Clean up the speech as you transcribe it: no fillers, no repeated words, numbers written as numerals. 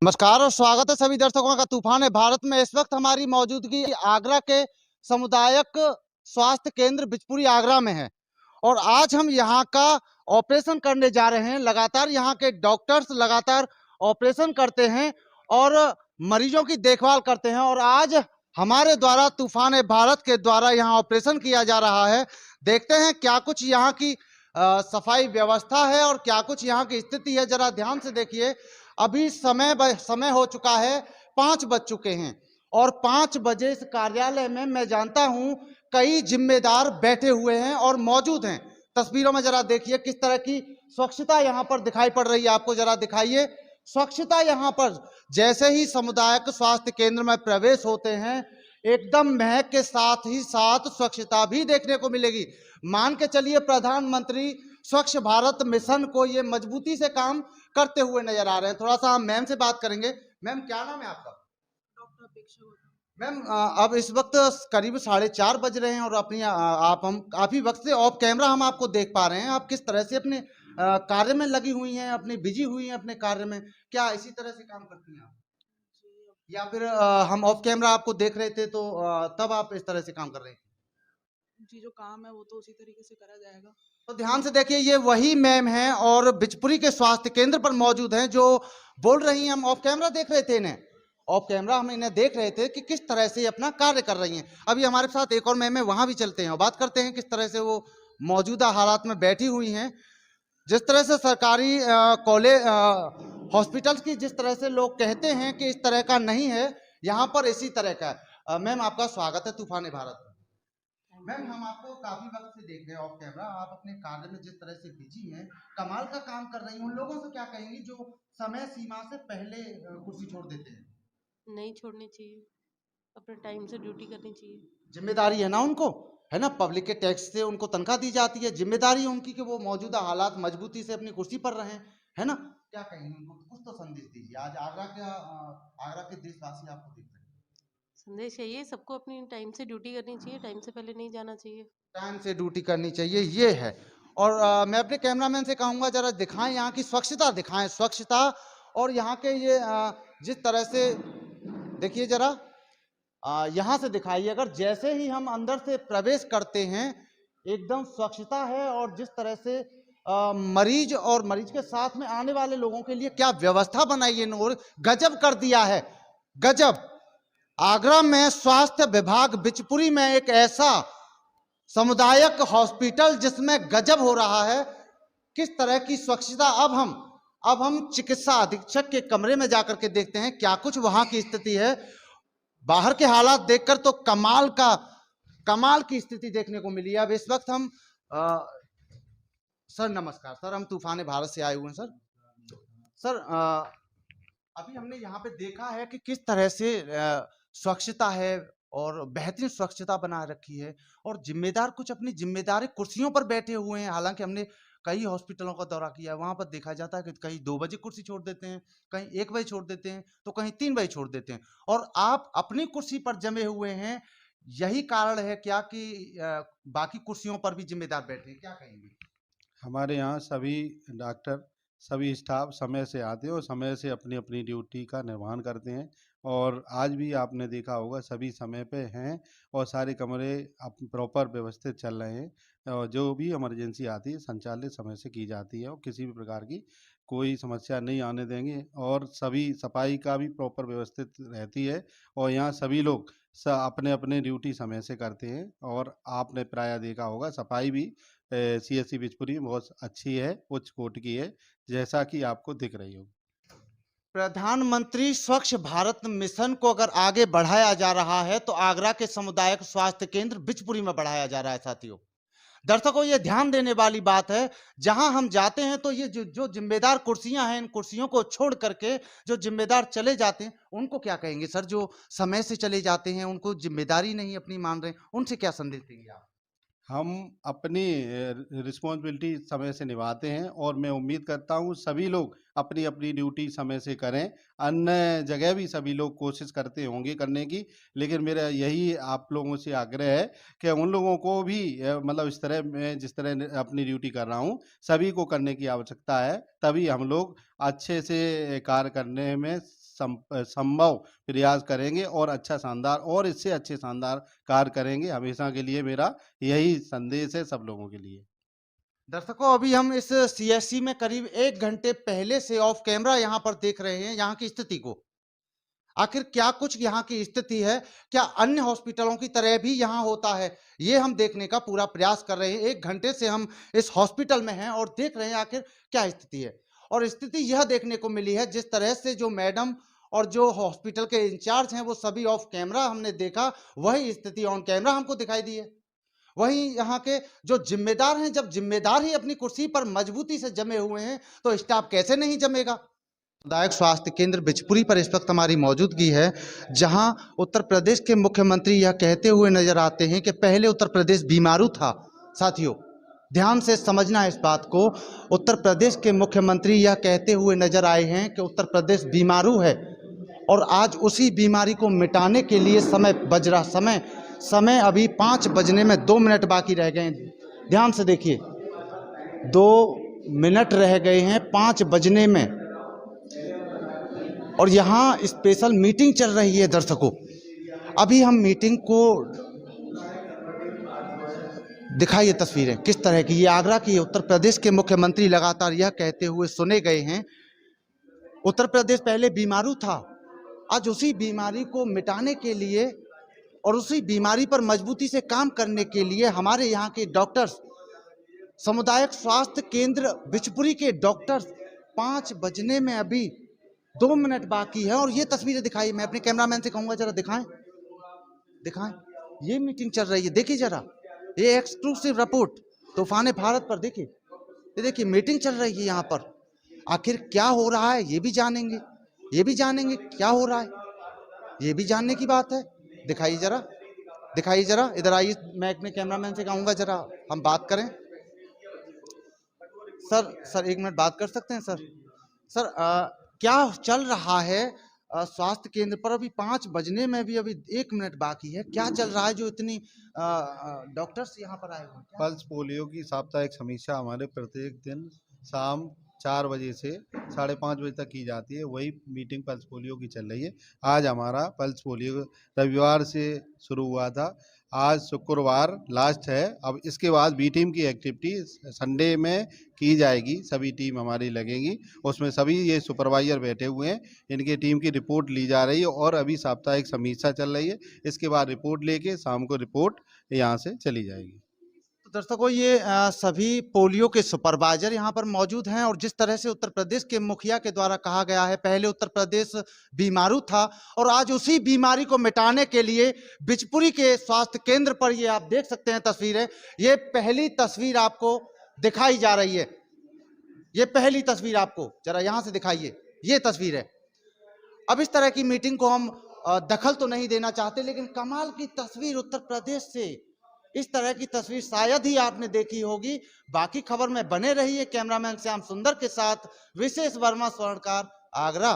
नमस्कार और स्वागत है सभी दर्शकों का तूफान है भारत में। इस वक्त हमारी मौजूदगी आगरा के सामुदायिक स्वास्थ्य केंद्र बिचपुरी आगरा में है और आज हम यहाँ का ऑपरेशन करने जा रहे हैं। लगातार यहाँ के डॉक्टर्स लगातार ऑपरेशन करते हैं और मरीजों की देखभाल करते हैं और आज हमारे द्वारा तूफान है भारत के द्वारा यहाँ ऑपरेशन किया जा रहा है। देखते हैं क्या कुछ यहाँ की सफाई व्यवस्था है और क्या कुछ यहाँ की स्थिति है। जरा ध्यान से देखिए, अभी समय हो चुका है, 5 बज चुके हैं और 5 बजे इस कार्यालय में मैं जानता हूं कई जिम्मेदार बैठे हुए हैं और मौजूद हैं। तस्वीरों में जरा देखिए किस तरह की स्वच्छता यहां पर दिखाई पड़ रही है। आपको जरा दिखाइए स्वच्छता यहां पर। जैसे ही सामुदायिक स्वास्थ्य केंद्र में प्रवेश होते हैं एकदम महक के साथ ही साथ स्वच्छता भी देखने को मिलेगी। मान के चलिए प्रधानमंत्री स्वच्छ भारत मिशन को ये मजबूती से काम करते हुए नजर आ रहे हैं। थोड़ा सा हम मैम से बात करेंगे। मैम क्या नाम है आपका? डॉक्टर अपेक्षा गौतम। मैम अब इस वक्त करीब 4:30 बज रहे हैं और आप हम काफी वक्त से ऑफ कैमरा हम आपको देख पा रहे हैं। आप किस तरह से अपने कार्य में लगी हुई हैं, अपने बिजी हुई हैं अपने कार्य में? क्या इसी तरह से काम करती हैं आप या फिर हम ऑफ कैमरा आपको देख रहे थे तो तब आप इस तरह से काम कर रहे थे? जी, जो काम है वो तो उसी तरीके से करा जाएगा। तो ध्यान से देखिए, ये वही मैम हैं और बिचपुरी के स्वास्थ्य केंद्र पर मौजूद हैं जो बोल रही हैं। हम ऑफ कैमरा देख रहे थे इन्हें, ऑफ कैमरा हम इन्हें देख रहे थे कि किस तरह से अपना कार्य कर रही हैं। अभी हमारे साथ एक और मैम है, वहां भी चलते हैं और बात करते हैं किस तरह से वो मौजूदा हालात में बैठी हुई हैं। जिस तरह से सरकारी कॉलेज हॉस्पिटल्स की जिस तरह से लोग कहते हैं कि इस तरह का नहीं है, यहाँ पर इसी तरह का है। मैम आपका स्वागत है तूफान भारत में। मैम हम आपको काफी वक्त से देख रहे हैं ऑफ कैमरा, आप अपने कार्य में जिस तरह से बिजी हैं, कमाल का काम कर रही हैं। उन लोगों से क्या कहेंगी जो समय सीमा से पहले कुर्सी छोड़ देते हैं? नहीं छोड़नी चाहिए, अपने टाइम से ड्यूटी करनी चाहिए। जिम्मेदारी है ना उनको, है ना, पब्लिक के टैक्स से उनको तनख्वाह दी जाती है, जिम्मेदारी है उनकी कि वो मौजूदा हालात मजबूती से अपनी कुर्सी पर रहें, है ना। क्या कहेंगे उनको? कुछ तो संदेश दीजिए। आज आगरा के देशवासी आपको देख रहे हैं। संदेश यही है, सबको अपनी टाइम से ड्यूटी करनी चाहिए, टाइम से पहले नहीं जाना चाहिए। टाइम से ड्यूटी करनी चाहिए, ये है। और मैं अपने कैमरामैन से कहूंगा जरा दिखाएं, यहाँ की स्वच्छता दिखाएं, स्वच्छता। और यहाँ के ये जिस तरह से देखिए जरा यहाँ से दिखाइए, अगर जैसे ही हम अंदर से प्रवेश करते हैं एकदम स्वच्छता है। और जिस तरह से मरीज और मरीज के साथ में आने वाले लोगों के लिए क्या व्यवस्था बनाई है इन्होंने, गजब कर दिया है, गजब। आगरा में स्वास्थ्य विभाग बिचपुरी में एक ऐसा सामुदायिक हॉस्पिटल जिसमें गजब हो रहा है। किस तरह की स्वच्छता। अब हम चिकित्सा अधीक्षक के कमरे में जाकर के देखते हैं क्या कुछ वहां की स्थिति है। बाहर के हालात देखकर तो कमाल की स्थिति देखने को मिली है। अब इस वक्त हम सर नमस्कार सर, हम तूफान भारत से आए हुए हैं सर। सर अभी हमने यहाँ पे देखा है कि किस तरह से स्वच्छता है और बेहतरीन स्वच्छता बना रखी है और जिम्मेदार कुछ अपनी जिम्मेदारी कुर्सियों पर बैठे हुए हैं। हालांकि हमने कई हॉस्पिटलों का दौरा किया है, वहां पर देखा जाता है कि कहीं 2 बजे कुर्सी छोड़ देते हैं, कहीं 1 बजे छोड़ देते हैं, तो कहीं 3 बजे छोड़ देते हैं और आप अपनी कुर्सी पर जमे हुए हैं। यही कारण है क्या कि बाकी कुर्सियों पर भी जिम्मेदार बैठे हैं? क्या कहेंगे? हमारे यहाँ सभी डॉक्टर, सभी स्टाफ समय से आते हैं और समय से अपनी अपनी ड्यूटी का निर्वहन करते हैं। और आज भी आपने देखा होगा सभी समय पे हैं और सारे कमरे अब प्रॉपर व्यवस्थित चल रहे हैं और जो भी इमरजेंसी आती है संचालित समय से की जाती है और किसी भी प्रकार की कोई समस्या नहीं आने देंगे। और सभी सफाई का भी प्रॉपर व्यवस्थित रहती है और यहाँ सभी लोग अपने अपने ड्यूटी समय से करते हैं। और आपने प्रायः देखा होगा सफाई भी सीएससी बिचपुरी में बहुत अच्छी है, उच्च कोटि की है, जैसा कि आपको दिख रही हो। प्रधानमंत्री स्वच्छ भारत मिशन को अगर आगे बढ़ाया जा रहा है तो आगरा के सामुदायिक स्वास्थ्य केंद्र बिचपुरी में बढ़ाया जा रहा है। साथियों दर्शकों, ये ध्यान देने वाली बात है, जहां हम जाते हैं तो ये जो जिम्मेदार कुर्सियां हैं, इन कुर्सियों को छोड़ करके जो जिम्मेदार चले जाते हैं उनको क्या कहेंगे सर? जो समय से चले जाते हैं, उनको जिम्मेदारी नहीं अपनी मान रहे हैं, उनसे क्या संदेश देंगे आप? हम अपनी रिस्पॉन्सिबिलिटी समय से निभाते हैं और मैं उम्मीद करता हूँ सभी लोग अपनी अपनी ड्यूटी समय से करें। अन्य जगह भी सभी लोग कोशिश करते होंगे करने की, लेकिन मेरा यही आप लोगों से आग्रह है कि उन लोगों को भी मतलब इस तरह मैं जिस तरह अपनी ड्यूटी कर रहा हूँ, सभी को करने की आवश्यकता है। तभी हम लोग अच्छे से कार्य करने में संभव प्रयास करेंगे और अच्छा शानदार और इससे अच्छे शानदार कार्य करेंगे। हमेशा के लिए मेरा यही संदेश है सब लोगों के लिए। दर्शकों, अभी हम इस सीएससी में करीब 1 घंटे पहले से ऑफ कैमरा यहाँ पर देख रहे हैं यहाँ की स्थिति को। आखिर क्या कुछ यहाँ की स्थिति है, क्या अन्य हॉस्पिटलों की तरह भी यहाँ होता है, ये हम देखने का पूरा प्रयास कर रहे हैं। 1 घंटे से हम इस हॉस्पिटल में हैं और देख रहे हैं आखिर क्या स्थिति है। और स्थिति यह देखने को मिली है, जिस तरह से जो मैडम और जो हॉस्पिटल के इंचार्ज हैं वो सभी ऑफ कैमरा हमने देखा, वही स्थिति ऑन कैमरा हमको दिखाई दी है। वहीं यहाँ के जो जिम्मेदार हैं, जब जिम्मेदार ही अपनी कुर्सी पर मजबूती से जमे हुए हैं तो स्टाफ कैसे नहीं जमेगा। सामुदायिक स्वास्थ्य केंद्र बिचपुरी पर इस वक्त हमारी मौजूदगी है, जहां उत्तर प्रदेश के मुख्यमंत्री यह कहते हुए नजर आते हैं कि पहले उत्तर प्रदेश बीमारू था। साथियों, ध्यान से समझना इस बात को, उत्तर प्रदेश के मुख्यमंत्री यह कहते हुए नजर आए हैं कि उत्तर प्रदेश बीमारू है और आज उसी बीमारी को मिटाने के लिए समय बज रहा। समय अभी 5 बजने में 2 मिनट बाकी रह गए हैं। ध्यान से देखिए, 2 मिनट रह गए हैं 5 बजने में, और यहाँ स्पेशल मीटिंग चल रही है। दर्शकों, अभी हम मीटिंग को दिखाइए तस्वीरें किस तरह की। ये आगरा की उत्तर प्रदेश के मुख्यमंत्री लगातार यह कहते हुए सुने गए हैं, उत्तर प्रदेश पहले बीमारू था, आज उसी बीमारी को मिटाने के लिए और उसी बीमारी पर मजबूती से काम करने के लिए हमारे यहाँ के डॉक्टर्स, सामुदायिक स्वास्थ्य केंद्र बिचपुरी के डॉक्टर्स 5 बजने में अभी 2 मिनट बाकी है। और ये तस्वीरें दिखाई, मैं अपने कैमरामैन से कहूँगा जरा दिखाएं, ये मीटिंग चल रही है। देखिए जरा, ये एक्सक्लूसिव रिपोर्ट तूफान भारत पर देखिए, ये देखिए मीटिंग चल रही है यहाँ पर। आखिर क्या हो रहा है ये भी जानेंगे क्या हो रहा है, ये भी जानने की बात है। दिखाइए जरा, इधर आइए, मैं अपने कैमरामैन से कहूँगा जरा हम बात करें। सर 1 मिनट बात कर सकते हैं सर? क्या चल रहा है स्वास्थ्य केंद्र पर? अभी 5 बजने में भी अभी 1 मिनट बाकी है, क्या चल रहा है जो इतनी डॉक्टर्स यहाँ पर आए हुए हैं? पल्स पोलियो की साप्ताहिक समीक्षा हमारे प्रत्येक दिन शाम 4 बजे से 5:30 बजे तक की जाती है। वही मीटिंग पल्स पोलियो की चल रही है। आज हमारा पल्स पोलियो रविवार से शुरू हुआ था, आज शुक्रवार लास्ट है। अब इसके बाद बी टीम की एक्टिविटी संडे में की जाएगी, सभी टीम हमारी लगेंगी, उसमें सभी ये सुपरवाइजर बैठे हुए हैं, इनकी टीम की रिपोर्ट ली जा रही है और अभी साप्ताहिक समीक्षा चल रही है। इसके बाद रिपोर्ट लेके शाम को रिपोर्ट यहाँ से चली जाएगी। तो दर्शकों, ये सभी पोलियो के सुपरवाइजर यहाँ पर मौजूद हैं। और जिस तरह से उत्तर प्रदेश के मुखिया के द्वारा कहा गया है, पहले उत्तर प्रदेश बीमारू था और आज उसी बीमारी को मिटाने के लिए बिचपुरी के स्वास्थ्य केंद्र पर, ये आप देख सकते हैं तस्वीरें, ये पहली तस्वीर आपको दिखाई जा रही है। ये पहली तस्वीर आपको जरा यहाँ से दिखाइए, ये तस्वीर है। अब इस तरह की मीटिंग को हम दखल तो नहीं देना चाहते, लेकिन कमाल की तस्वीर उत्तर प्रदेश से, इस तरह की तस्वीर शायद ही आपने देखी होगी। बाकी खबर में बने रहिए कैमरामैन श्याम सुंदर के साथ। विशेष वर्मा, स्वर्णकार, आगरा।